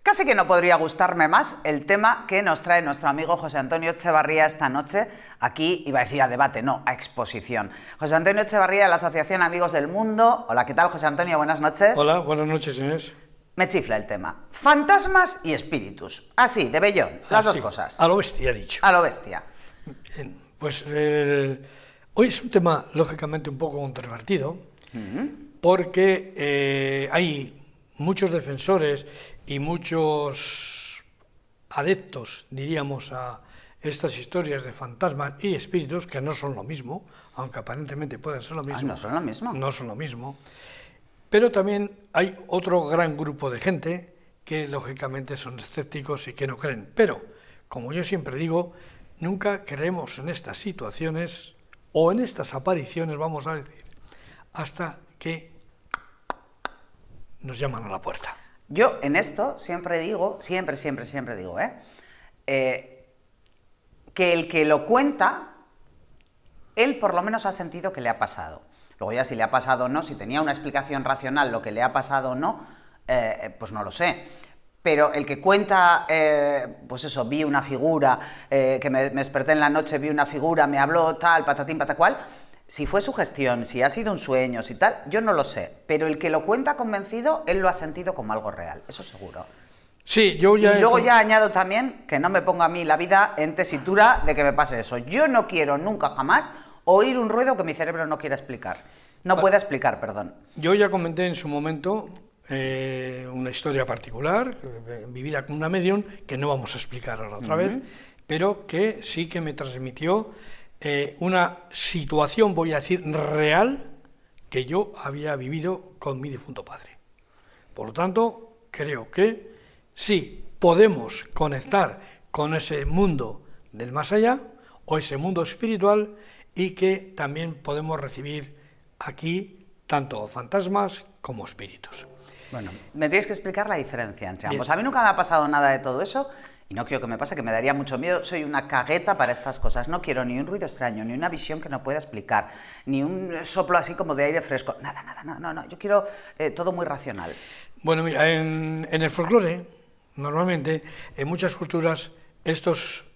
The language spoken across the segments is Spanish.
Casi que no podría gustarme más el tema que nos trae nuestro amigo José Antonio Etxebarría esta noche, aquí iba a decir a debate, no, a exposición. José Antonio Etxebarría de la Asociación Amigos del Mundo. Hola, ¿qué tal, José Antonio? Buenas noches. Hola, buenas noches, Inés. Me chifla el tema. Fantasmas y espíritus. Así, de bellón, las dos cosas. A lo bestia, dicho. A lo bestia. Bien, pues hoy es un tema, lógicamente, un poco controvertido, porque hay muchos defensores y muchos adeptos, diríamos, a estas historias de fantasmas y espíritus, que no son lo mismo, aunque aparentemente pueden ser lo mismo. No son lo mismo. No son lo mismo. Pero también hay otro gran grupo de gente que, lógicamente, son escépticos y que no creen. Pero, como yo siempre digo, nunca creemos en estas situaciones o en estas apariciones, vamos a decir, hasta que nos llaman a la puerta. Yo en esto siempre digo, siempre digo, que el que lo cuenta, él por lo menos ha sentido que le ha pasado. Luego ya si le ha pasado o no, si tenía una explicación racional lo que le ha pasado o no, pues no lo sé. Pero el que cuenta, pues eso, vi una figura, que me desperté en la noche, vi una figura, me habló tal, patatín, patacual. Si fue sugestión, si ha sido un sueño, si tal, yo no lo sé. Pero el que lo cuenta convencido, él lo ha sentido como algo real, eso seguro. Sí, yo ya... Y luego ya añado también que no me ponga a mí la vida en tesitura de que me pase eso. Yo no quiero nunca jamás oír un ruido que mi cerebro no quiera explicar. No pueda explicar, perdón. Yo ya comenté en su momento una historia particular, vivida con una medium, que no vamos a explicar ahora otra vez, pero que sí que me transmitió una situación, voy a decir, real, que yo había vivido con mi difunto padre. Por lo tanto, creo que sí podemos conectar con ese mundo del más allá, o ese mundo espiritual, y que también podemos recibir aquí tanto fantasmas como espíritus. Bueno, me tienes que explicar la diferencia entre ambos. Bien. A mí nunca me ha pasado nada de todo eso, y no quiero que me pase, que me daría mucho miedo. Soy una cagueta para estas cosas. No quiero ni un ruido extraño, ni una visión que no pueda explicar, ni un soplo así como de aire fresco. Nada, no. Yo quiero todo muy racional. Bueno, mira, en el folclore, normalmente, en muchas culturas, estos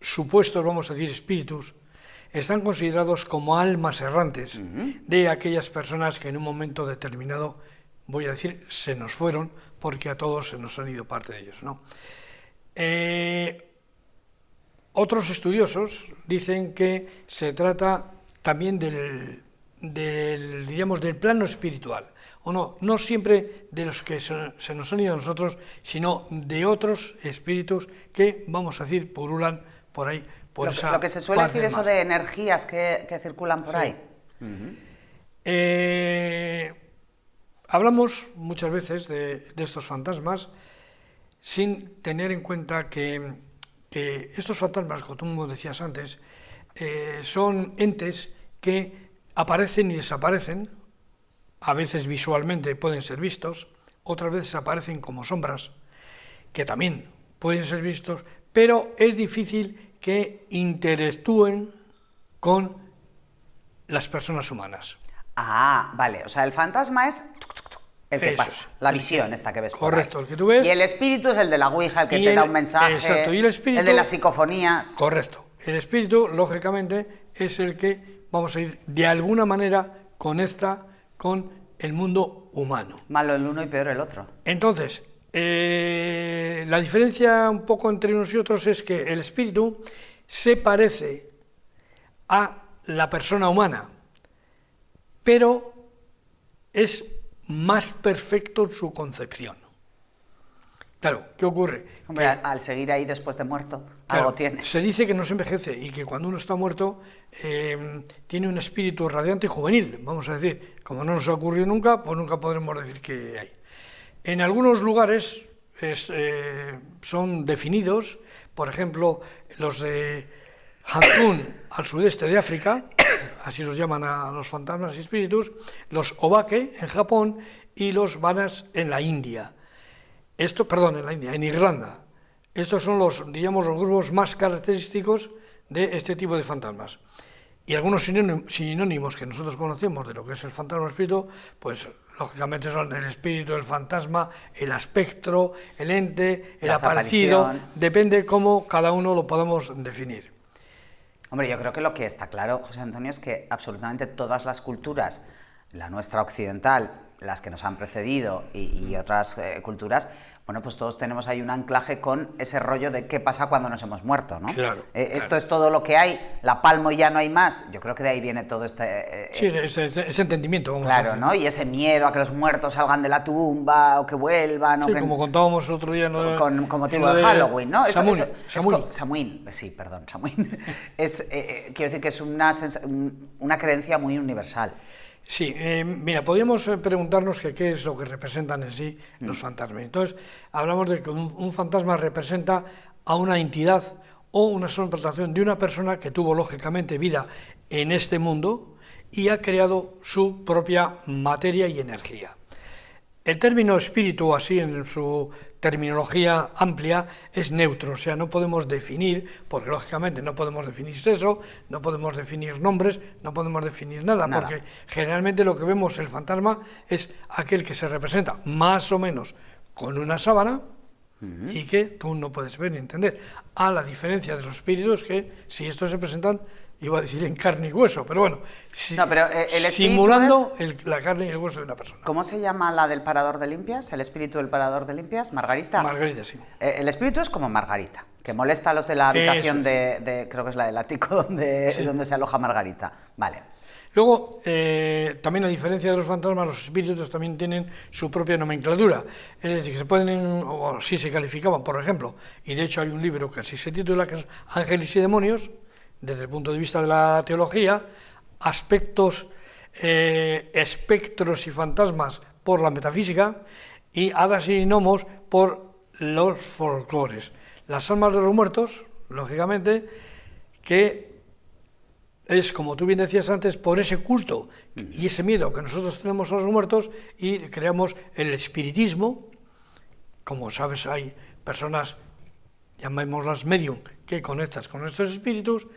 supuestos, vamos a decir, espíritus, están considerados como almas errantes de aquellas personas que en un momento determinado, voy a decir, se nos fueron, porque a todos se nos han ido parte de ellos, ¿no? Otros estudiosos dicen que se trata también diríamos, del plano espiritual, o no siempre de los que se nos han ido a nosotros, sino de otros espíritus que, vamos a decir, purulan por ahí, por esa lo que se suele parte decir eso más. de energías que circulan por ahí. Hablamos muchas veces de estos fantasmas sin tener en cuenta que estos fantasmas, como tú decías antes, son entes que aparecen y desaparecen, a veces visualmente pueden ser vistos, otras veces aparecen como sombras, que también pueden ser vistos, pero es difícil que interactúen con las personas humanas. Ah, vale, o sea, el fantasma es el que pasa, la visión esta que ves por ahí. Correcto, el que tú ves. Y el espíritu es el de la ouija, el que te da un mensaje. Exacto, y el espíritu, el de las psicofonías. Correcto, el espíritu, lógicamente, es el que, vamos a ir, de alguna manera conecta con el mundo humano. Malo el uno y peor el otro. Entonces, la diferencia un poco entre unos y otros es que el espíritu se parece a la persona humana, pero es más perfecto en su concepción. Claro, ¿qué ocurre? Hombre, al seguir ahí después de muerto, claro, algo tiene. Se dice que no se envejece y que cuando uno está muerto tiene un espíritu radiante y juvenil, vamos a decir. Como no nos ha ocurrido nunca, pues nunca podremos decir que hay. En algunos lugares son definidos, por ejemplo, los de Hantún, al sudeste de África, así los llaman a los fantasmas y espíritus, los Obake en Japón y los Vanas en la India. En Irlanda. Estos son los grupos más característicos de este tipo de fantasmas. Y algunos sinónimos que nosotros conocemos de lo que es el fantasma espíritu, pues lógicamente son el espíritu, el fantasma, el espectro, el ente, el Las aparecido, aparición. depende cómo cada uno lo podamos definir. Hombre, yo creo que lo que está claro, José Antonio, es que absolutamente todas las culturas, la nuestra occidental, las que nos han precedido y otras culturas, bueno, pues todos tenemos ahí un anclaje con ese rollo de qué pasa cuando nos hemos muerto, ¿no? Claro, Esto claro. es todo lo que hay, la palmo y ya no hay más. Yo creo que de ahí viene todo este... Sí, ese entendimiento, vamos a claro, decir. ¿no? Y ese miedo a que los muertos salgan de la tumba o que vuelvan. O Sí, que... como contábamos el otro día, ¿no? con motivo de Halloween, ¿no? Samhain. Samhain, sí, perdón, Samhain. Quiero decir que es una creencia muy universal. Sí, mira, podríamos preguntarnos que qué es lo que representan en sí los fantasmas. Entonces, hablamos de que un fantasma representa a una entidad o una representación de una persona que tuvo lógicamente vida en este mundo y ha creado su propia materia y energía. El término espíritu, así en su terminología amplia, es neutro, o sea, no podemos definir, porque lógicamente no podemos definir sexo, no podemos definir nombres, no podemos definir nada, porque generalmente lo que vemos el fantasma es aquel que se representa más o menos con una sábana y que tú no puedes ver ni entender, a la diferencia de los espíritus que si estos se presentan, iba a decir en carne y hueso, pero bueno, No, pero el espíritu simulando la carne y el hueso de una persona. ¿Cómo se llama la del parador de limpias? ¿El espíritu del parador de limpias? ¿Margarita? Margarita, sí. El espíritu es como Margarita, que molesta a los de la habitación creo que es la del ático donde se aloja Margarita. Vale. Luego, también a diferencia de los fantasmas, los espíritus también tienen su propia nomenclatura. Es decir, que se pueden, o así se calificaban, por ejemplo, y de hecho hay un libro que así se titula, que es Ángeles y Demonios, desde el punto de vista de la teología, aspectos, espectros y fantasmas por la metafísica, y hadas y gnomos por los folclores. Las almas de los muertos, lógicamente, que es, como tú bien decías antes, por ese culto y ese miedo que nosotros tenemos a los muertos y creamos el espiritismo. Como sabes, hay personas, llamémoslas medium, que conectas con estos espíritus,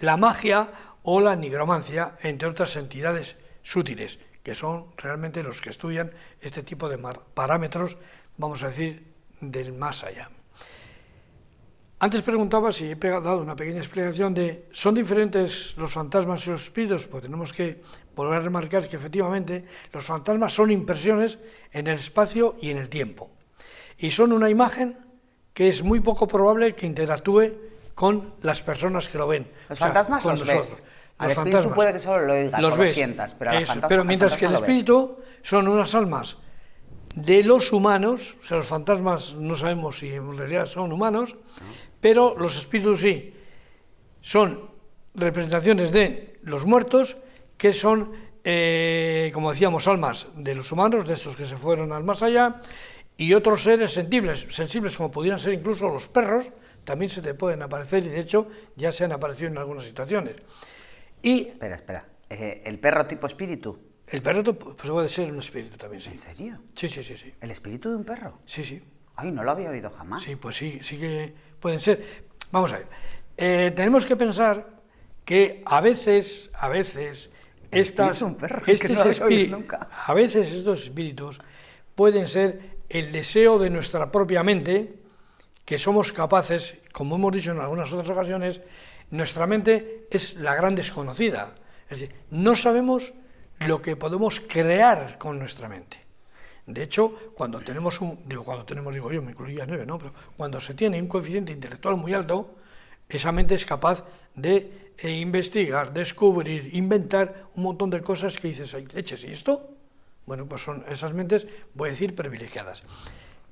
la magia o la nigromancia, entre otras entidades sutiles, que son realmente los que estudian este tipo de parámetros, vamos a decir, del más allá. Antes preguntaba si he dado una pequeña explicación de, ¿son diferentes los fantasmas y los espíritus? Pues tenemos que volver a remarcar que efectivamente los fantasmas son impresiones en el espacio y en el tiempo. Y son una imagen que es muy poco probable que interactúe con las personas que lo ven. Los fantasmas los ves. Al espíritu puede que solo lo oigas o lo sientas, pero mientras que el espíritu son unas almas de los humanos, o sea, los fantasmas no sabemos si en realidad son humanos, pero los espíritus sí, son representaciones de los muertos, que son, como decíamos, almas de los humanos, de estos que se fueron al más allá, y otros seres sensibles como pudieran ser incluso los perros, también se te pueden aparecer, y de hecho ya se han aparecido en algunas situaciones. Y Espera. ¿El perro tipo espíritu? el perro pues, puede ser un espíritu también, sí. ¿En serio? Sí. ¿El espíritu de un perro? Sí. Ay, no lo había oído jamás. Sí, pues sí que pueden ser. Vamos a ver. Tenemos que pensar que a veces estos espíritus pueden ser el deseo de nuestra propia mente, que somos capaces, como hemos dicho en algunas otras ocasiones, nuestra mente es la gran desconocida. Es decir, no sabemos lo que podemos crear con nuestra mente. De hecho, cuando se tiene un coeficiente intelectual muy alto, esa mente es capaz de investigar, descubrir, inventar un montón de cosas que dices, ay, leches, ¿y esto? Bueno, pues son esas mentes, voy a decir, privilegiadas.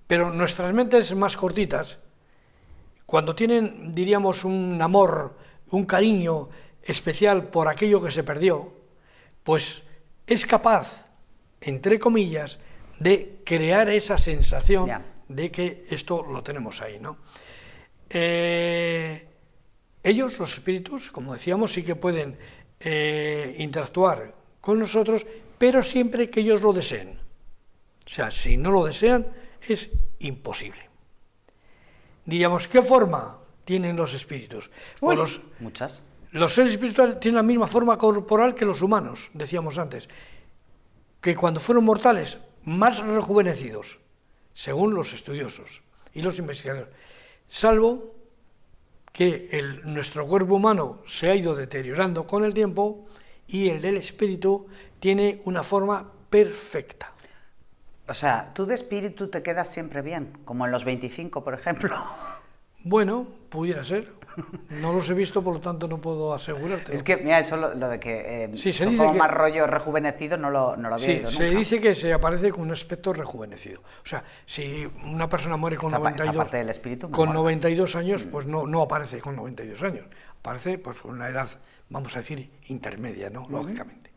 Pero nuestras mentes más cortitas, cuando tienen, diríamos, un amor, un cariño especial por aquello que se perdió, pues es capaz, entre comillas, de crear esa sensación de que esto lo tenemos ahí, ¿no? Ellos, los espíritus, como decíamos, sí que pueden interactuar con nosotros, pero siempre que ellos lo deseen. O sea, si no lo desean, es imposible. Diríamos, ¿qué forma tienen los espíritus? Muchas. Los seres espirituales tienen la misma forma corporal que los humanos, decíamos antes. que cuando fueron mortales, más rejuvenecidos, según los estudiosos y los investigadores, salvo que nuestro cuerpo humano se ha ido deteriorando con el tiempo y el del espíritu tiene una forma perfecta. O sea, tú de espíritu te quedas siempre bien, como en los 25, por ejemplo. Bueno, pudiera ser. No los he visto, por lo tanto no puedo asegurarte. Es que, mira, eso lo de que sí, son como más rollo rejuvenecido, no lo había oído nunca. Se dice que se aparece con un aspecto rejuvenecido. O sea, si una persona muere con, 92 años, pues no aparece con 92 años. Aparece pues con una edad, vamos a decir, intermedia, ¿no? Lógicamente.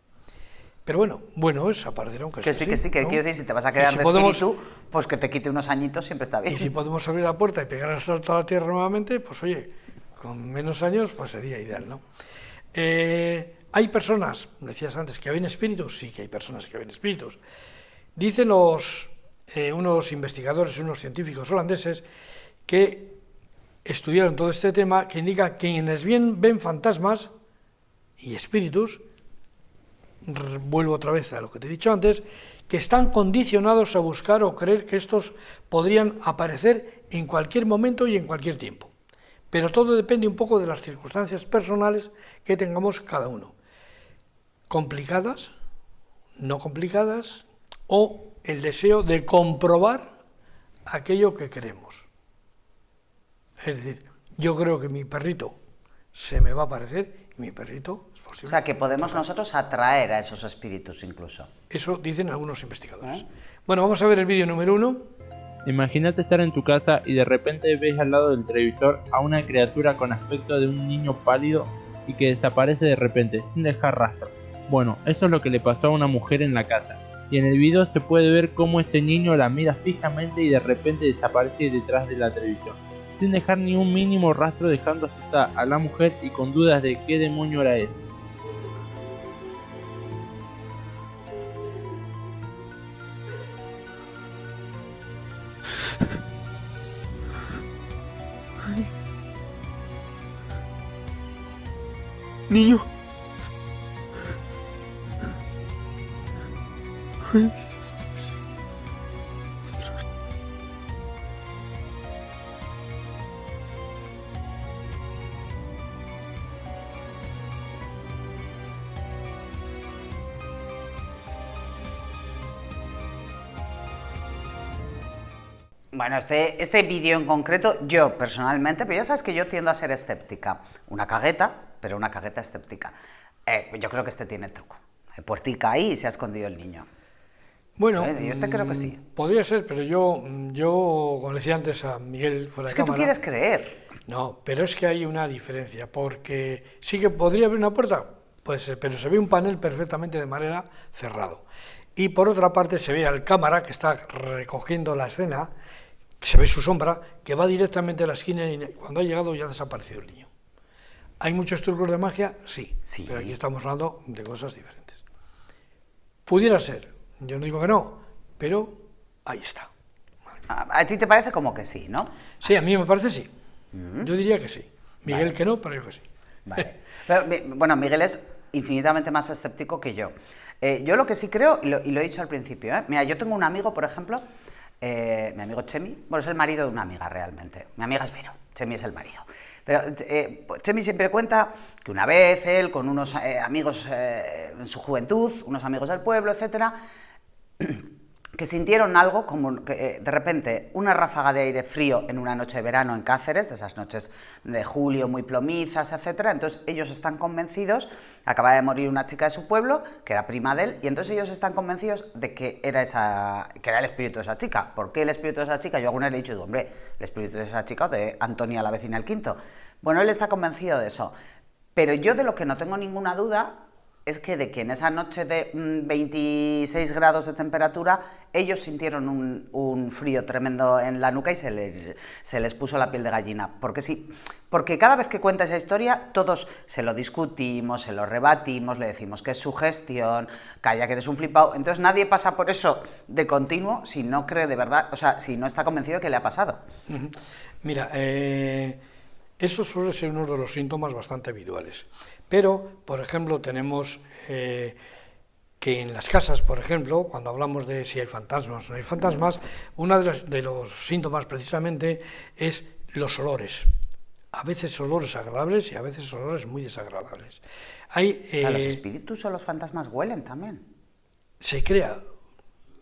Pero bueno es aparecer aunque sea así. Que quiero decir, si te vas a quedar de espíritu, pues que te quite unos añitos siempre está bien. Y si podemos abrir la puerta y pegar el salto a la tierra nuevamente, pues oye, con menos años, pues sería ideal, ¿no? Hay personas, decías antes, que ven espíritus, sí que hay personas que ven espíritus. Dicen unos investigadores, unos científicos holandeses, que estudiaron todo este tema, que indica que quienes ven fantasmas y espíritus, vuelvo otra vez a lo que te he dicho antes, que están condicionados a buscar o creer que estos podrían aparecer en cualquier momento y en cualquier tiempo. Pero todo depende un poco de las circunstancias personales que tengamos cada uno. Complicadas, no complicadas, o el deseo de comprobar aquello que queremos. Es decir, yo creo que mi perrito se me va a aparecer, y mi perrito es posible. O sea, que podemos nosotros atraer a esos espíritus incluso. Eso dicen algunos investigadores. Bueno, vamos a ver el vídeo número 1. Imagínate estar en tu casa y de repente ves al lado del televisor a una criatura con aspecto de un niño pálido y que desaparece de repente, sin dejar rastro. Bueno, eso es lo que le pasó a una mujer en la casa, y en el video se puede ver cómo ese niño la mira fijamente y de repente desaparece detrás de la televisión, sin dejar ni un mínimo rastro, dejando asustada a la mujer y con dudas de qué demonio era ese. Niño. Bueno, este vídeo en concreto, yo personalmente, pero ya sabes que yo tiendo a ser escéptica. Una cagueta, pero una cagueta escéptica. Yo creo que este tiene truco. Hay puertica ahí y se ha escondido el niño. Bueno, yo creo que sí. Podría ser, pero yo, como decía antes a Miguel fuera de cámara... Es que tú quieres creer. No, pero es que hay una diferencia, porque sí que podría haber una puerta, pues, pero se ve un panel perfectamente de madera cerrado. Y por otra parte se ve al cámara que está recogiendo la escena, se ve su sombra, que va directamente a la esquina y cuando ha llegado ya ha desaparecido el niño. ¿Hay muchos trucos de magia? Sí, pero aquí estamos hablando de cosas diferentes. Pudiera ser, yo no digo que no, pero ahí está. A ti te parece como que sí, ¿no? Sí, a mí me parece sí. Yo diría que sí. Miguel que no, pero yo que sí. Vale. Pero, bueno, Miguel es infinitamente más escéptico que yo. Yo lo que sí creo, y lo he dicho al principio, mira, yo tengo un amigo, por ejemplo, mi amigo Chemi, bueno, es el marido de una amiga realmente, mi amiga es Vero, Chemi es el marido, pero Chemi siempre cuenta que una vez él con unos amigos en su juventud, unos amigos del pueblo, etcétera, que sintieron algo como que, de repente una ráfaga de aire frío en una noche de verano en Cáceres, de esas noches de julio muy plomizas, etcétera. Entonces ellos están convencidos, acaba de morir una chica de su pueblo, que era prima de él, y entonces ellos están convencidos de que era el espíritu de esa chica. ¿Por qué el espíritu de esa chica? Yo alguna vez le he dicho, digo, hombre, el espíritu de esa chica o de Antonia, la vecina del quinto. Bueno, él está convencido de eso. Pero yo de lo que no tengo ninguna duda es que de que en esa noche de 26 grados de temperatura ellos sintieron un frío tremendo en la nuca y se les puso la piel de gallina. Porque sí, porque cada vez que cuenta esa historia todos se lo discutimos, se lo rebatimos, le decimos que es sugestión, calla que eres un flipado. Entonces nadie pasa por eso de continuo si no cree de verdad, o sea, si no está convencido de que le ha pasado. Mira, eso suele ser uno de los síntomas bastante habituales. Pero, por ejemplo, tenemos que en las casas, por ejemplo, cuando hablamos de si hay fantasmas o no hay fantasmas, uno de los síntomas precisamente es los olores. A veces olores agradables y a veces olores muy desagradables. O sea, los espíritus o los fantasmas huelen también. Se crea,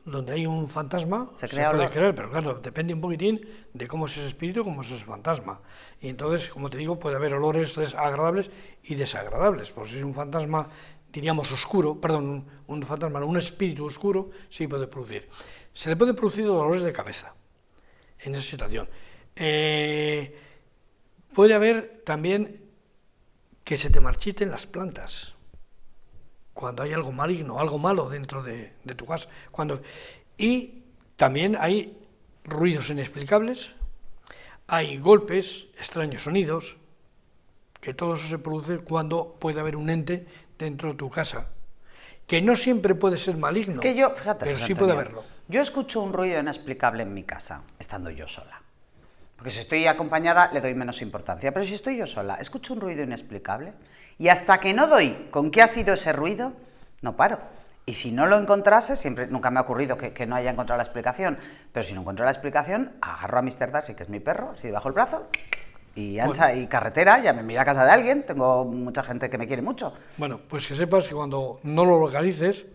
donde hay un fantasma, se puede crear, pero claro, depende un poquitín de cómo es ese espíritu, cómo es ese fantasma. Y entonces, como te digo, puede haber olores agradables y desagradables. Por si es un fantasma, diríamos oscuro, perdón, un fantasma, un espíritu oscuro, sí puede producir. Se le puede producir dolores de cabeza en esa situación. Puede haber también que se te marchiten las plantas cuando hay algo maligno, algo malo dentro de tu casa. Y también hay ruidos inexplicables, hay golpes, extraños sonidos, que todo eso se produce cuando puede haber un ente dentro de tu casa, que no siempre puede ser maligno, es que yo, fíjate, pero sí puede haberlo. Yo escucho un ruido inexplicable en mi casa, estando yo sola. Porque si estoy acompañada le doy menos importancia, pero si estoy yo sola, escucho un ruido inexplicable y hasta que no doy con qué ha sido ese ruido, no paro. Y si no lo encontrase, nunca me ha ocurrido que no haya encontrado la explicación, pero si no encuentro la explicación, agarro a Mr. Darcy, que es mi perro, así debajo el brazo, y ancha y carretera, ya me mira a casa de alguien, tengo mucha gente que me quiere mucho. Bueno, pues que sepas que cuando no lo localices,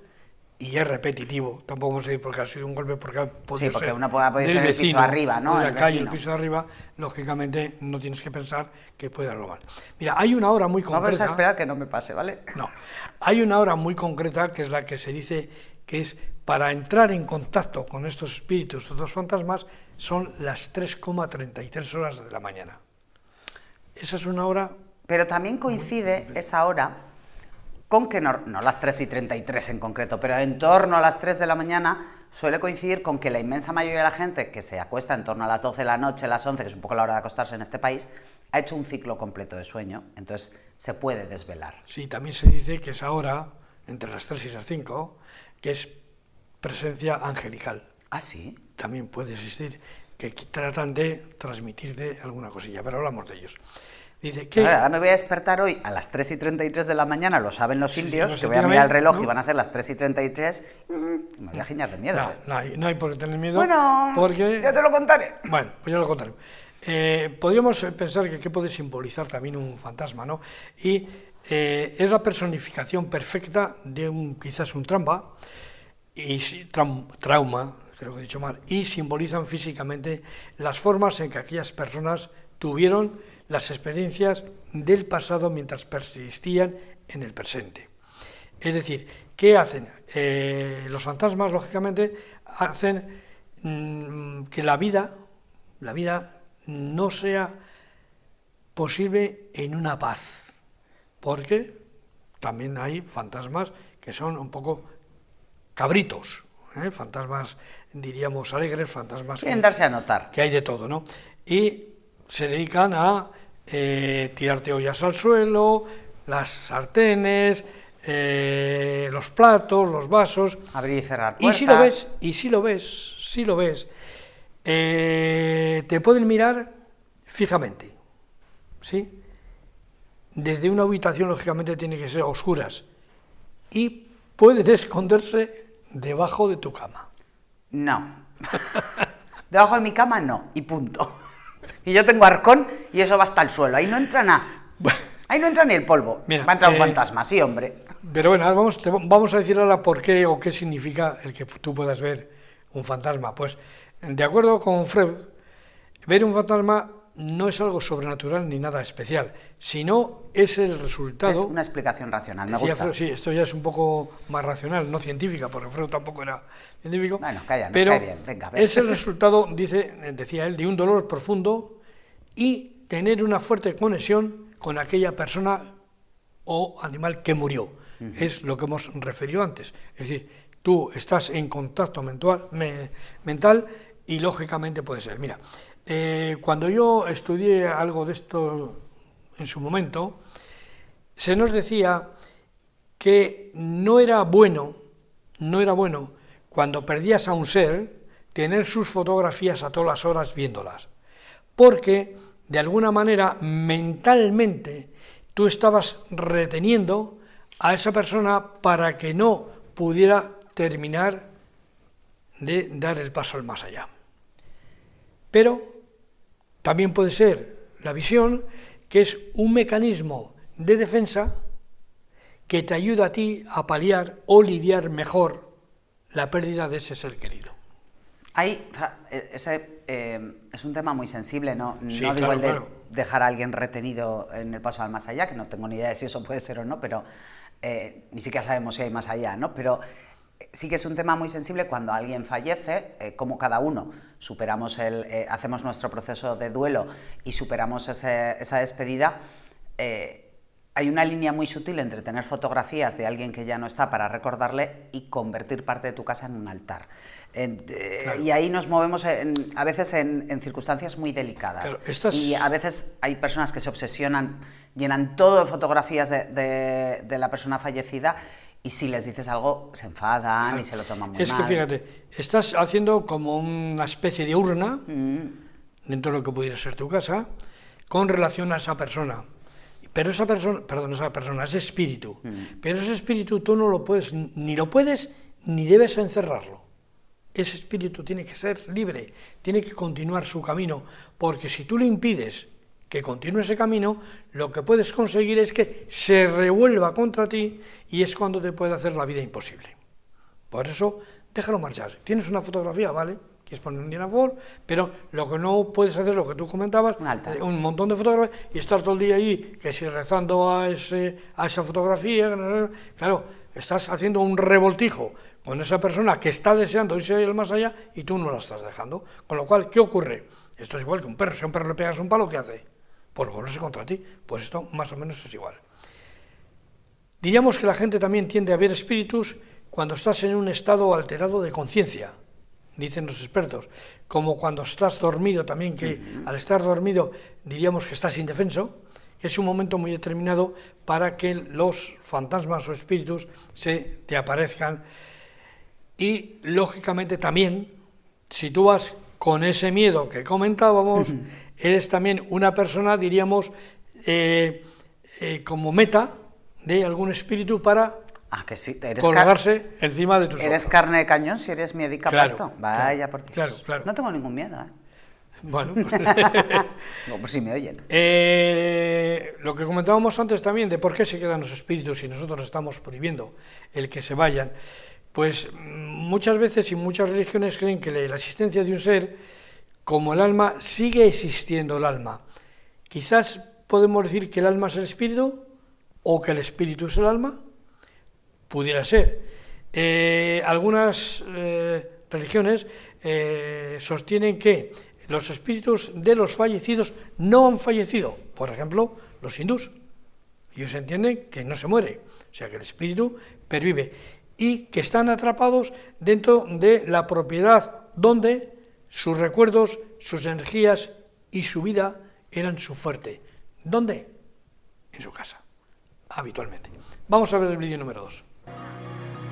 y es repetitivo, tampoco vamos a decir porque ha sido un golpe, porque ha podido porque ser uno puede ser del el piso vecino, arriba, ¿no? de la calle, el piso de arriba, lógicamente no tienes que pensar que puede darlo mal. Mira, hay una hora muy concreta... Vamos a esperar que no me pase, ¿vale? No, hay una hora muy concreta que es la que se dice que es para entrar en contacto con estos espíritus, estos fantasmas, son las 3,33 horas de la mañana. Esa es una hora... Pero también coincide esa hora con que, no las 3:33 en concreto, pero en torno a las 3 de la mañana suele coincidir con que la inmensa mayoría de la gente que se acuesta en torno a las 12 de la noche, las 11, que es un poco la hora de acostarse en este país, ha hecho un ciclo completo de sueño, entonces se puede desvelar. Sí, también se dice que esa hora, entre las 3 y las 5, que es presencia angelical. ¿Ah, sí? También puede existir, que tratan de transmitirte alguna cosilla, pero hablamos de ellos. Dice que... Ahora me voy a despertar hoy a las 3:33 de la mañana, lo saben los indios, no, que voy a mirar el reloj ¿no? y van a ser las 3:33, me voy a giñar de miedo. No hay por qué tener miedo, Bueno, porque... ya te lo contaré. Bueno, pues ya lo contaré. Podríamos pensar que qué puede simbolizar también un fantasma, ¿no? Y es la personificación perfecta de quizás un trauma, creo que he dicho mal, y simbolizan físicamente las formas en que aquellas personas tuvieron las experiencias del pasado mientras persistían en el presente. Es decir, ¿qué hacen? Los fantasmas, lógicamente, hacen que la vida no sea posible en una paz, porque también hay fantasmas que son un poco cabritos, fantasmas, diríamos, alegres, fantasmas Quieren darse a notar. Que hay de todo, ¿no? Y se dedican a tirarte ollas al suelo, las sartenes, los platos, los vasos. Abrir y cerrar puertas. Y si lo ves, te pueden mirar fijamente, ¿sí? Desde una habitación, lógicamente, tiene que ser a oscuras. Y pueden esconderse debajo de tu cama. No. Debajo de mi cama no, y punto. Y yo tengo arcón y eso va hasta el suelo, ahí no entra nada. Ahí no entra ni el polvo. Mira, va a entrar un fantasma, sí, hombre. Pero bueno, vamos a decir ahora por qué o qué significa el que tú puedas ver un fantasma. Pues, de acuerdo con Freud, ver un fantasma no es algo sobrenatural ni nada especial, sino es el resultado... Es una explicación racional, me gusta. Freud, sí, esto ya es un poco más racional, no científica, porque Freud tampoco era científico. Bueno, calla, pero nos cae bien. Venga, es el resultado, decía él, de un dolor profundo y tener una fuerte conexión con aquella persona o animal que murió. Es lo que hemos referido antes. Es decir, tú estás en contacto mental y lógicamente puede ser. Mira, cuando yo estudié algo de esto en su momento, se nos decía que no era bueno cuando perdías a un ser tener sus fotografías a todas las horas viéndolas, porque de alguna manera mentalmente tú estabas reteniendo a esa persona para que no pudiera terminar de dar el paso al más allá. Pero también puede ser la visión, que es un mecanismo de defensa que te ayuda a ti a paliar o lidiar mejor la pérdida de ese ser querido. Es un tema muy sensible, no, Sí, no digo claro, el de claro. dejar a alguien retenido en el paso al más allá, que no tengo ni idea de si eso puede ser o no, pero ni siquiera sabemos si hay más allá, ¿no? Pero sí que es un tema muy sensible cuando alguien fallece, como cada uno superamos hacemos nuestro proceso de duelo y superamos esa despedida. Hay una línea muy sutil entre tener fotografías de alguien que ya no está para recordarle y convertir parte de tu casa en un altar. Claro. Y ahí nos movemos a veces en circunstancias muy delicadas. Claro, y a veces hay personas que se obsesionan, llenan todo de fotografías de la persona fallecida, y si les dices algo se enfadan, claro, y se lo toman muy mal. Es que fíjate, estás haciendo como una especie de urna dentro de lo que pudiera ser tu casa con relación a esa persona. Pero esa persona, ese espíritu, pero ese espíritu tú no lo puedes ni debes encerrarlo. Ese espíritu tiene que ser libre, tiene que continuar su camino, porque si tú le impides que continúe ese camino, lo que puedes conseguir es que se revuelva contra ti, y es cuando te puede hacer la vida imposible. Por eso, déjalo marchar. Tienes una fotografía, ¿vale? Quieres poner un dinafort, pero lo que no puedes hacer, lo que tú comentabas, un montón de fotografías y estar todo el día ahí, que si rezando a esa fotografía, claro, estás haciendo un revoltijo con esa persona que está deseando irse al más allá y tú no la estás dejando. Con lo cual, ¿qué ocurre? Esto es igual que un perro. Si a un perro le pegas un palo, ¿qué hace? Pues volverse contra ti. Pues esto más o menos es igual. Diríamos que la gente también tiende a ver espíritus cuando estás en un estado alterado de conciencia, dicen los expertos, como cuando estás dormido también, que al estar dormido diríamos que estás indefenso, que es un momento muy determinado para que los fantasmas o espíritus se te aparezcan. Y lógicamente también, si tú vas con ese miedo que comentábamos, eres también una persona, diríamos, como meta de algún espíritu para que sí, colgarse encima de tus hombros. Eres carne de cañón si eres miedica pasto. Vaya, por Dios. Claro. No tengo ningún miedo, ¿eh? Bueno, pues... no, pues si me oyen. Lo que comentábamos antes también de por qué se quedan los espíritus y nosotros estamos prohibiendo el que se vayan, pues muchas veces y muchas religiones creen que la existencia de un ser, como el alma, sigue existiendo el alma. Quizás podemos decir que el alma es el espíritu o que el espíritu es el alma. Pudiera ser. Algunas religiones sostienen que los espíritus de los fallecidos no han fallecido. Por ejemplo, los hindús. Ellos entienden que no se muere, o sea que el espíritu pervive y que están atrapados dentro de la propiedad donde sus recuerdos, sus energías y su vida eran su fuerte. ¿Dónde? En su casa, habitualmente. Vamos a ver el vídeo número 2.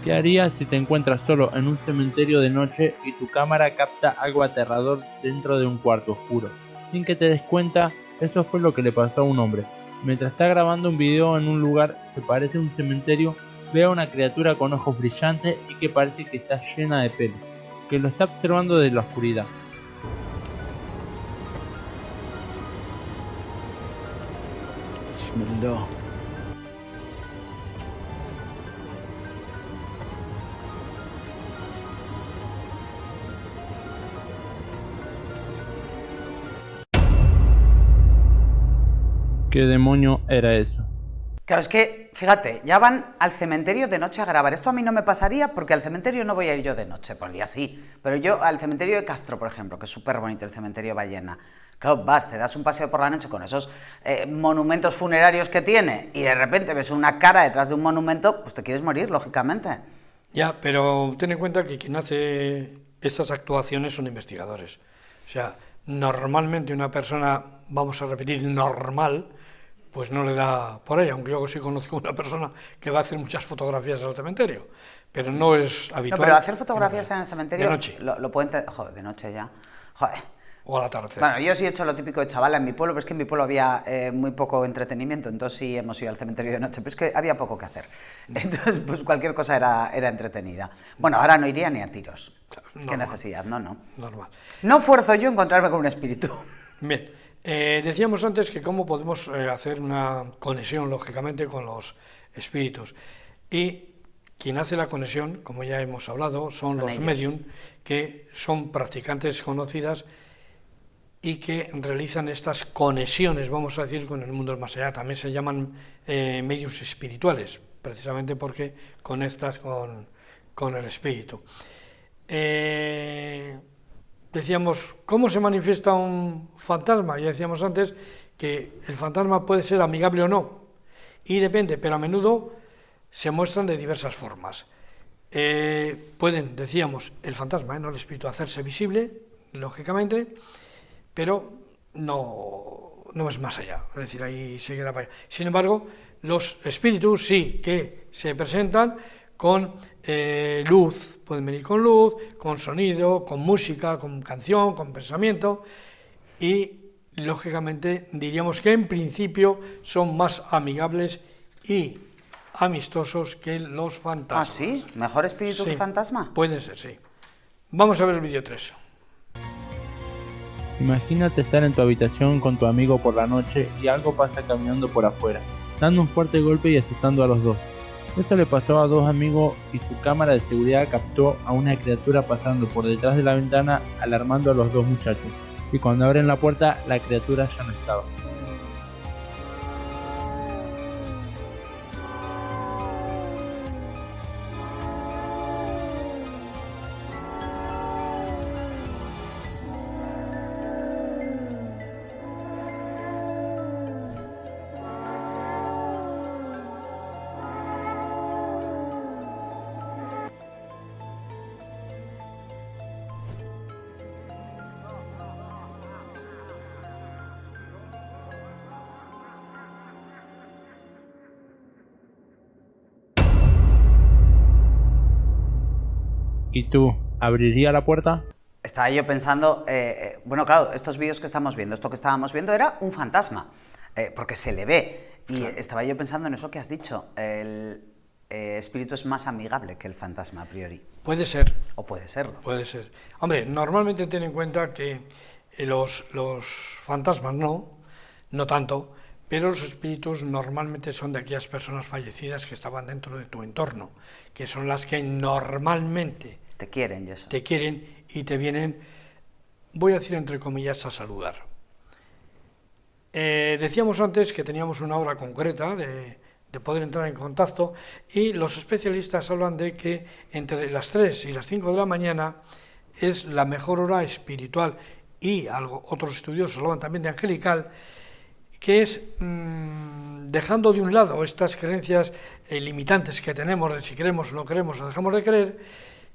¿Qué harías si te encuentras solo en un cementerio de noche y tu cámara capta algo aterrador dentro de un cuarto oscuro? Sin que te des cuenta, eso fue lo que le pasó a un hombre. Mientras está grabando un video en un lugar que parece un cementerio, ve a una criatura con ojos brillantes y que parece que está llena de pelo, que lo está observando desde la oscuridad. Bismillah. ¿Qué demonio era eso? Claro, es que, fíjate, ya van al cementerio de noche a grabar. Esto a mí no me pasaría porque al cementerio no voy a ir yo de noche, por el día sí. Pero yo al cementerio de Castro, por ejemplo, que es súper bonito el cementerio Ballena. Claro, vas, te das un paseo por la noche con esos monumentos funerarios que tiene y de repente ves una cara detrás de un monumento, pues te quieres morir, lógicamente. Ya, pero ten en cuenta que quien hace estas actuaciones son investigadores. O sea, normalmente una persona, vamos a repetir, normal, pues no le da por ahí, aunque yo sí conozco una persona que va a hacer muchas fotografías al cementerio, pero no es habitual. No, pero hacer fotografías en el cementerio... De noche. Lo pueden... Joder, de noche ya. Joder, o al atardecer. Bueno, yo sí he hecho lo típico de chavala en mi pueblo, pero es que en mi pueblo había muy poco entretenimiento, entonces sí hemos ido al cementerio de noche, pero es que había poco que hacer. Entonces, pues cualquier cosa era entretenida. Bueno, ahora no iría ni a tiros. Normal. Qué necesidad, no. Normal. No fuerzo yo encontrarme con un espíritu. Bien, decíamos antes que cómo podemos hacer una conexión, lógicamente, con los espíritus. Y quien hace la conexión, como ya hemos hablado, son los medium, que son practicantes conocidas y que realizan estas conexiones, vamos a decir, con el mundo del más allá. También se llaman mediums espirituales, precisamente porque conectas con el espíritu. Decíamos, ¿cómo se manifiesta un fantasma? Ya decíamos antes que el fantasma puede ser amigable o no, y depende, pero a menudo se muestran de diversas formas. Pueden, decíamos, el fantasma, no el espíritu, hacerse visible, lógicamente, pero no es más allá, es decir, ahí se queda para allá. Sin embargo, los espíritus sí que se presentan con luz, pueden venir con luz, con sonido, con música, con canción, con pensamiento, y lógicamente diríamos que en principio son más amigables y amistosos que los fantasmas. ¿Ah, sí? ¿Mejor espíritu que fantasma? Pueden ser, sí. Vamos a ver el vídeo 3. Imagínate estar en tu habitación con tu amigo por la noche y algo pasa caminando por afuera, dando un fuerte golpe y asustando a los dos. Eso le pasó a dos amigos y su cámara de seguridad captó a una criatura pasando por detrás de la ventana, alarmando a los dos muchachos. Y cuando abren la puerta, la criatura ya no estaba. ¿Y tú, abrirías la puerta? Estaba yo pensando, bueno, claro, estos vídeos que estamos viendo, esto que estábamos viendo era un fantasma, porque se le ve. Y estaba yo pensando en eso que has dicho, el espíritu es más amigable que el fantasma a priori. Puede ser. O puede serlo. Puede ser. Hombre, normalmente ten en cuenta que los fantasmas no tanto, pero los espíritus normalmente son de aquellas personas fallecidas que estaban dentro de tu entorno, que son las que normalmente Te quieren y eso. te quieren y te vienen, voy a decir entre comillas, a saludar. Decíamos antes que teníamos una hora concreta de poder entrar en contacto y los especialistas hablan de que entre las 3 y las 5 de la mañana es la mejor hora espiritual y otros estudiosos hablan también de angelical, que es dejando de un lado estas creencias limitantes que tenemos de si creemos o no creemos o dejamos de creer.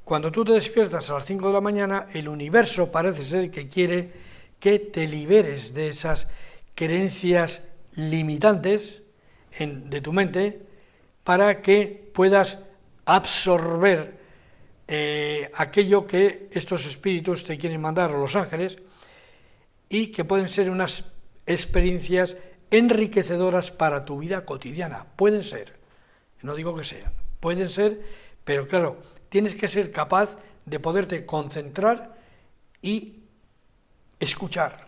Cuando tú te despiertas a las 5 de la mañana, el universo parece ser que quiere que te liberes de esas creencias limitantes de tu mente para que puedas absorber aquello que estos espíritus te quieren mandar, o los ángeles, y que pueden ser unas experiencias enriquecedoras para tu vida cotidiana. Pueden ser, no digo que sean, pueden ser, pero claro, tienes que ser capaz de poderte concentrar y escuchar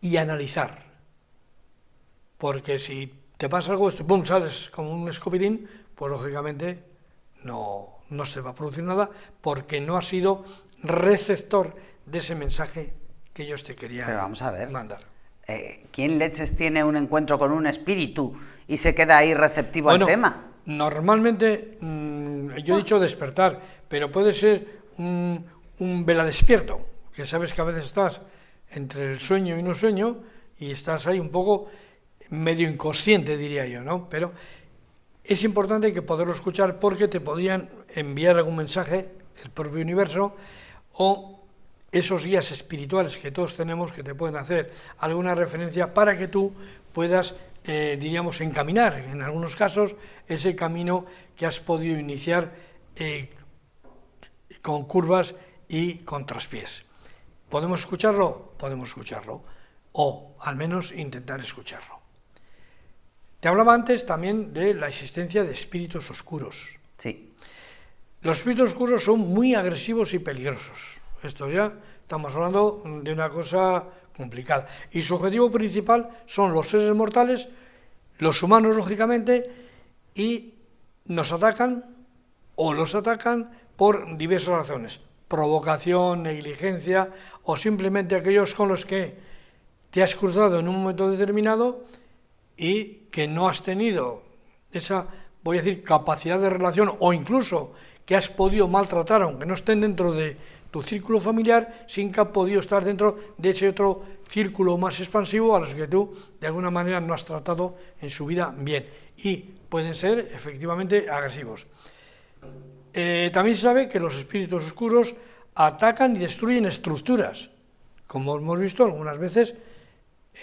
y analizar. Porque si te pasa algo, pum, sales como un escopitín, pues lógicamente no se va a producir nada porque no has sido receptor de ese mensaje que ellos te querían Pero vamos a ver. mandar. ¿Quién leches tiene un encuentro con un espíritu y se queda ahí receptivo al tema? Normalmente, yo he dicho despertar, pero puede ser un vela despierto, que sabes que a veces estás entre el sueño y no sueño y estás ahí un poco medio inconsciente, diría yo, ¿no? Pero es importante que poderlo escuchar porque te podrían enviar algún mensaje, el propio universo, o esos guías espirituales que todos tenemos que te pueden hacer alguna referencia para que tú puedas, diríamos, encaminar, en algunos casos, ese camino que has podido iniciar con curvas y con traspiés. ¿Podemos escucharlo? Podemos escucharlo, o al menos intentar escucharlo. Te hablaba antes también de la existencia de espíritus oscuros. Sí. Los espíritus oscuros son muy agresivos y peligrosos. Esto ya estamos hablando de una cosa complicada. Y su objetivo principal son los seres mortales, los humanos, lógicamente, y nos atacan o los atacan por diversas razones. Provocación, negligencia o simplemente aquellos con los que te has cruzado en un momento determinado y que no has tenido esa, voy a decir, capacidad de relación, o incluso que has podido maltratar, aunque no estén dentro de tu círculo familiar, sin que ha podido estar dentro de ese otro círculo más expansivo a los que tú de alguna manera no has tratado en su vida bien, y pueden ser efectivamente agresivos. También se sabe que los espíritus oscuros atacan y destruyen estructuras, como hemos visto algunas veces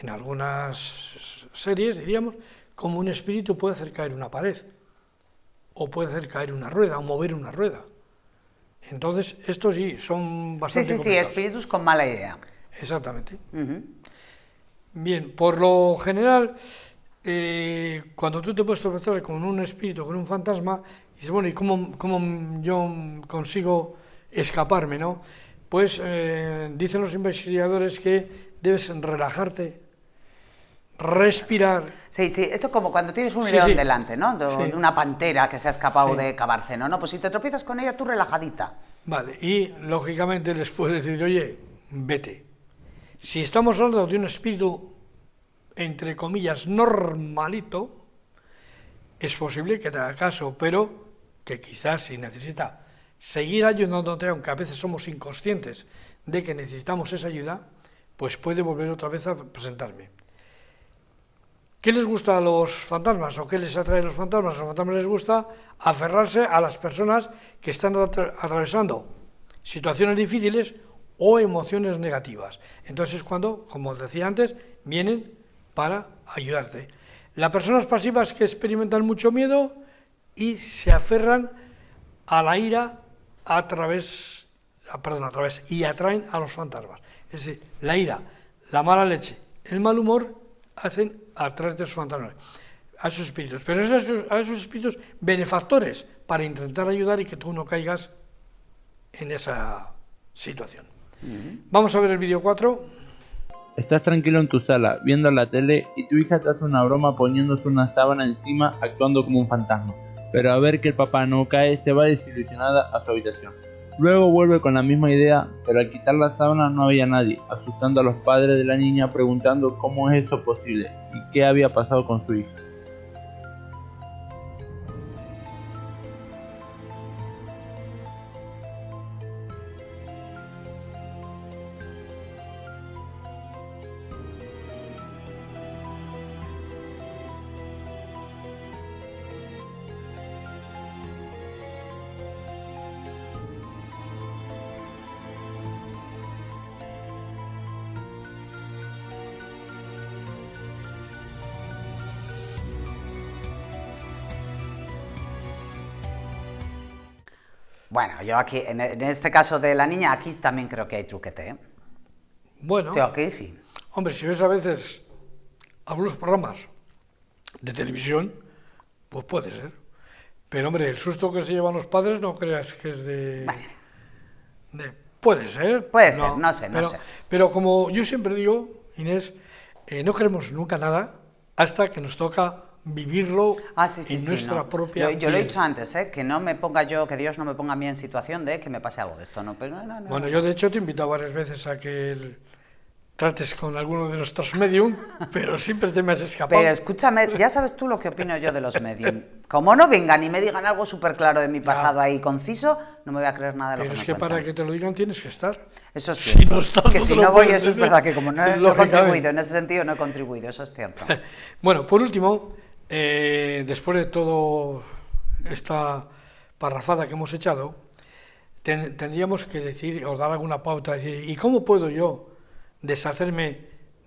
en algunas series, diríamos, como un espíritu puede hacer caer una pared, o puede hacer caer una rueda, o mover una rueda. Entonces, estos sí son bastante complicados. Espíritus con mala idea. Exactamente. Bien, por lo general, cuando tú te puedes tropezar con un espíritu, con un fantasma, y dices, bueno, ¿y cómo yo consigo escaparme, no? Pues dicen los investigadores que debes relajarte, respirar. Sí, esto es como cuando tienes un león delante, ¿no? De una pantera que se ha escapado de Cabarceno, ¿no? Pues si te tropiezas con ella, tú relajadita. Vale, y lógicamente les puedes decir, oye, vete. Si estamos hablando de un espíritu, entre comillas, normalito, es posible que te haga caso, pero que quizás si necesita seguir ayudándote, aunque a veces somos inconscientes de que necesitamos esa ayuda, pues puede volver otra vez a presentarme. ¿Qué les gusta a los fantasmas o qué les atrae a los fantasmas? A los fantasmas les gusta aferrarse a las personas que están atravesando situaciones difíciles o emociones negativas. Entonces es cuando, como decía antes, vienen para ayudarte. Las personas pasivas que experimentan mucho miedo y se aferran a la ira y atraen a los fantasmas. Es decir, la ira, la mala leche, el mal humor hacen atrás de esos fantasmas, a esos espíritus, pero es a esos espíritus benefactores para intentar ayudar y que tú no caigas en esa situación. Vamos a ver el vídeo 4. Estás tranquilo en tu sala, viendo la tele, y tu hija te hace una broma poniéndose una sábana encima, actuando como un fantasma. Pero a ver que el papá no cae, se va desilusionada a su habitación. Luego vuelve con la misma idea, pero al quitar la sábana no había nadie, asustando a los padres de la niña preguntando cómo es eso posible y qué había pasado con su hija. Bueno, yo aquí, en este caso de la niña, aquí también creo que hay truquete, ¿eh? Bueno, Creo que sí. hombre, si ves a veces algunos programas de televisión, pues puede ser. Pero, hombre, el susto que se llevan los padres no creas que es de... Bueno. Puede ser. Puede ser, no sé. Pero como yo siempre digo, Inés, no queremos nunca nada hasta que nos toca vivirlo en nuestra propia Yo lo he dicho antes, que no me ponga yo, que Dios no me ponga a mí en situación de que me pase algo de esto, ¿no? Pero no. Bueno, yo de hecho te he invitado varias veces a que trates con alguno de nuestros medium, pero siempre te me has escapado. Pero escúchame, ya sabes tú lo que opino yo de los medium. Como no vengan y me digan algo súper claro de mi pasado ahí conciso, no me voy a creer nada de lo que me cuentan. Pero es que para que te lo digan tienes que estar. Eso es cierto. Si no estás, que si no voy, eso es verdad, que como no he contribuido, en ese sentido no he contribuido, eso es cierto. Bueno, por último, después de toda esta parrafada que hemos echado, tendríamos que decir o dar alguna pauta, decir, ¿y cómo puedo yo deshacerme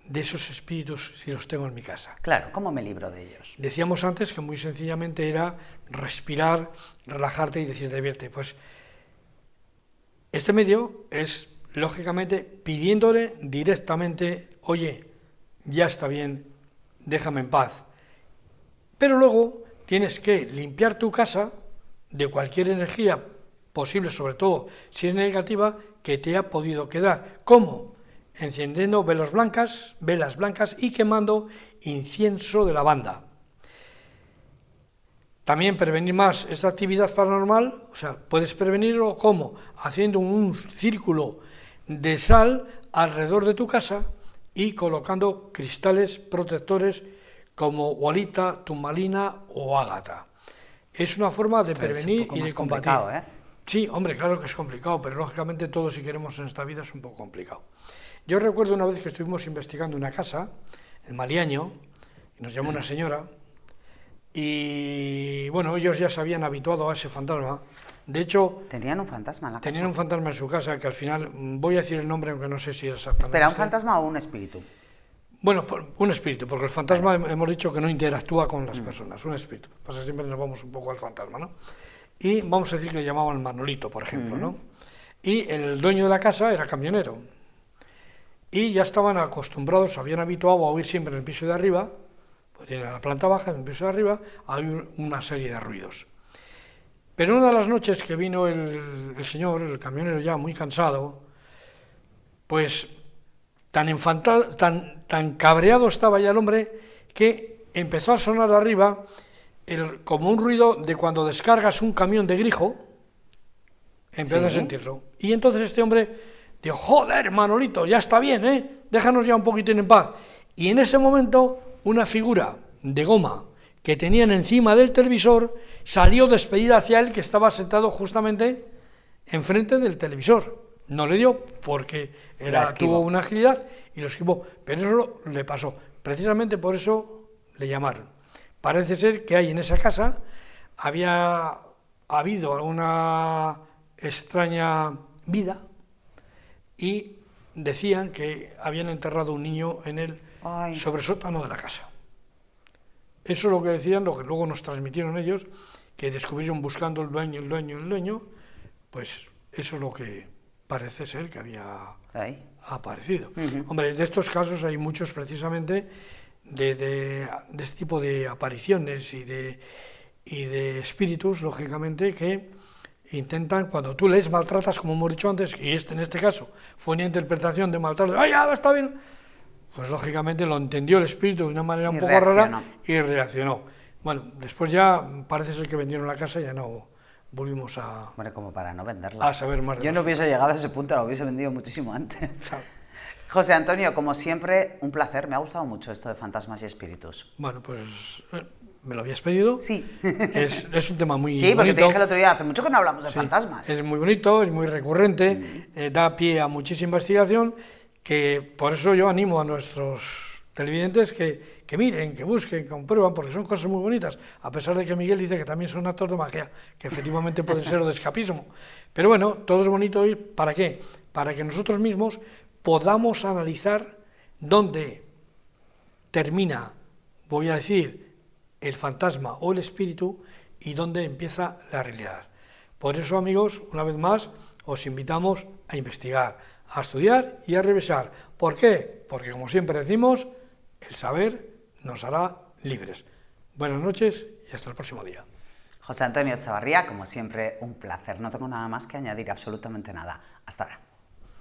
de esos espíritus si los tengo en mi casa? Claro, ¿cómo me libro de ellos? Decíamos antes que muy sencillamente era respirar, relajarte y decir, divierte. Pues este medio es lógicamente pidiéndole directamente, oye, ya está bien, déjame en paz. Pero luego tienes que limpiar tu casa de cualquier energía posible, sobre todo si es negativa, que te ha podido quedar. ¿Cómo? Encendiendo velas blancas y quemando incienso de lavanda. También prevenir más esta actividad paranormal, o sea, puedes prevenirlo ¿cómo? Haciendo un círculo de sal alrededor de tu casa y colocando cristales protectores como hualita, turmalina o ágata. Es una forma de prevenir y de combatir. ¿Eh? Sí, hombre, claro que es complicado, pero lógicamente todo si queremos en esta vida es un poco complicado. Yo recuerdo una vez que estuvimos investigando una casa, en Maliaño, y nos llamó una señora, y bueno, ellos ya se habían habituado a ese fantasma. De hecho, ¿Tenían un fantasma en la casa? tenían un fantasma en su casa que al final, voy a decir el nombre aunque no sé si es exactamente. Espera, ¿un fantasma o un espíritu? Bueno, un espíritu, porque el fantasma hemos dicho que no interactúa con las personas, un espíritu. Pasa que siempre nos vamos un poco al fantasma, ¿no? Y vamos a decir que le llamaban Manolito, por ejemplo, ¿no? Y el dueño de la casa era camionero. Y ya estaban acostumbrados, se habían habituado a oír siempre en el piso de arriba, pues en la planta baja, en el piso de arriba, a oír una serie de ruidos. Pero una de las noches que vino el señor, el camionero ya muy cansado, pues tan cabreado estaba ya el hombre que empezó a sonar arriba como un ruido de cuando descargas un camión de Grijo, empezó a sentirlo. Y entonces este hombre dijo, joder, Manolito, ya está bien, déjanos ya un poquitín en paz. Y en ese momento una figura de goma que tenían encima del televisor salió despedida hacia él, que estaba sentado justamente enfrente del televisor. No le dio porque tuvo una agilidad y lo esquivó, pero eso le pasó. Precisamente por eso le llamaron. Parece ser que en esa casa había habido alguna extraña vida y decían que habían enterrado un niño en el sobresótano de la casa. Eso es lo que decían, lo que luego nos transmitieron ellos, que descubrieron buscando el dueño, pues eso es lo que parece ser que había aparecido. Hombre, de estos casos hay muchos precisamente de este tipo de apariciones y de espíritus, lógicamente, que intentan, cuando tú les maltratas, como hemos dicho antes, y en este caso fue una interpretación de maltrato, ¡ay, ya está bien! Pues lógicamente lo entendió el espíritu de una manera un poco rara y reaccionó. Bueno, después ya parece ser que vendieron la casa y ya no volvimos a... Bueno, como para no venderla. A saber más de Yo no hubiese llegado a ese punto, la hubiese vendido muchísimo antes. José Antonio, como siempre, un placer. Me ha gustado mucho esto de fantasmas y espíritus. Bueno, pues me lo habías pedido. Sí. Es un tema muy bonito. Sí, porque bonito. te dije el otro día, hace mucho que no hablamos de fantasmas. Es muy bonito, es muy recurrente, da pie a muchísima investigación, que por eso yo animo a nuestros televidentes que miren, que busquen, que comprueban, porque son cosas muy bonitas, a pesar de que Miguel dice que también son actos de magia, que efectivamente pueden ser o de escapismo. Pero bueno, todo es bonito. ¿Y para qué? Para que nosotros mismos podamos analizar dónde termina, voy a decir, el fantasma o el espíritu y dónde empieza la realidad. Por eso, amigos, una vez más, os invitamos a investigar, a estudiar y a revisar. ¿Por qué? Porque, como siempre decimos, el saber nos hará libres. Buenas noches y hasta el próximo día. José Antonio Echavarría, como siempre, un placer. No tengo nada más que añadir, absolutamente nada. Hasta ahora.